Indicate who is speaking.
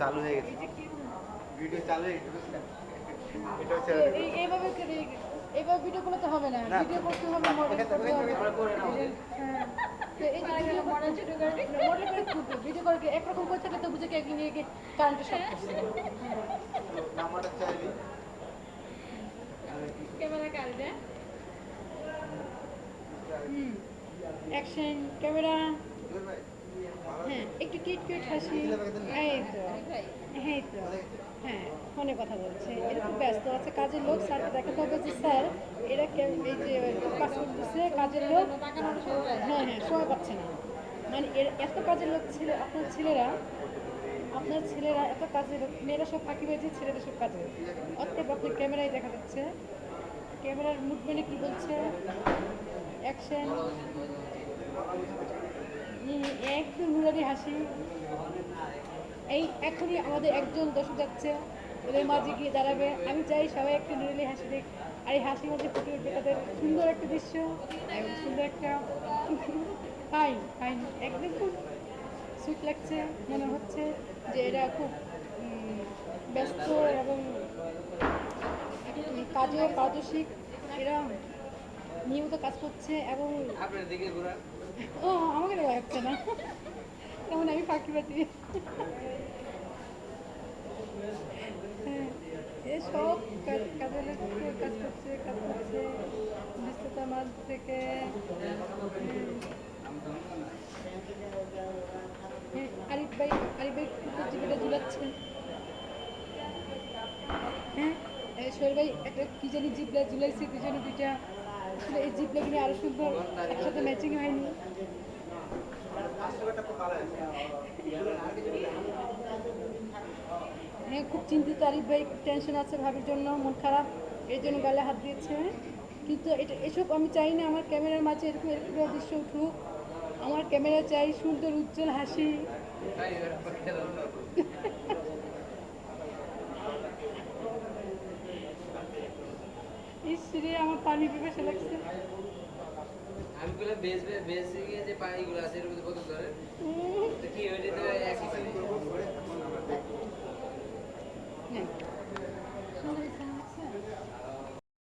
Speaker 1: চালু হয়ে গেছে, ভিডিও চালু হয়ে গেছে। এটা হচ্ছে
Speaker 2: এইভাবে এইভাবে ভিডিও করলে তো হবে না, ভিডিও করতে হবে, মডেল করতে হবে। হ্যাঁ, তো এই যে ভিডিও মডেল করে ভিডিও করে একরকম করে থাকলে তো বুঝে কি নিয়ে কারেন্টে শর্ট করছে।
Speaker 1: নাম্বারটা চাইবি
Speaker 2: ক্যামেরা কারেন্টে অ্যাকশন ক্যামেরা। হ্যাঁ, একটু কিট কিট হাসি। এই তো, হ্যাঁ তো, হ্যাঁ, ফোনে কথা বলছে, এরকম ব্যস্ত আছে কাজের লোক। স্যারকে দেখাতে হবে যে স্যার এরা এই যে কাজ করতেছে কাজের লোক। হ্যাঁ হ্যাঁ, সময় পাচ্ছে না, মানে এত কাজের লোক ছিল আপনার ছেলেরা এত কাজের লোক, মেয়েরা সব ফাঁকি পেয়েছে, ছেলেরা সব কাজে। অতএব আপনার ক্যামেরায় দেখা যাচ্ছে, ক্যামেরার মুভমেন্টে কি বলছে, অ্যাকশন। একদম নুরানি হাসি। এই এখনই আমাদের একজন দর্শক যাচ্ছে, ওদের মাঝে গিয়ে দাঁড়াবে। আমি চাই সবাই একটা নুরানি হাসি দেখ, আর এই হাসির মধ্যে ফুটে উঠবে তাদের সুন্দর একটা দৃশ্য এবং সুন্দর একটা ফাইন ফাইন, একদম খুব সুইট লাগছে। মনে হচ্ছে যে এরা খুব ব্যস্ত এবং কাজে পারদর্শী, এরা নিয়মিত কাজ করছে এবং ও আমাকে দেওয়া হচ্ছে না, তেমন আমি ফাঁকিবাজি। হ্যাঁ, এসব কাজের কাজ করছে ব্যস্ততার মাঝ থেকে। হ্যাঁ, আরিফ ভাই জীবিকা ঝুলাচ্ছে। হ্যাঁ, সোহেল ভাই একটা কি জানি জিবলা ঝুলাইছে, দুজনে দুইটা। আসলে এই জিবলা কিনে আরো সুন্দর, একসাথে ম্যাচিং হয়নি। হ্যাঁ, খুব চিন্তিত আরিফ ভাই, খুব টেনশন আছে ভাবির জন্য, মন খারাপ, এই জন্য গালে হাত দিয়েছে। কিন্তু এসব আমি চাই না আমার ক্যামেরার মাঝে এরকম এরকম দৃশ্য উঠুক। আমার ক্যামেরা চাই সুন্দর উজ্জ্বল হাসি। ইসরে আমার পানি পিপাসা লাগছে।
Speaker 3: আমি বলে বেস গিয়ে যে পানিগুলো আছে এর মধ্যে বোতল ধরে, তো কি হয়ে যেতে একই পানি।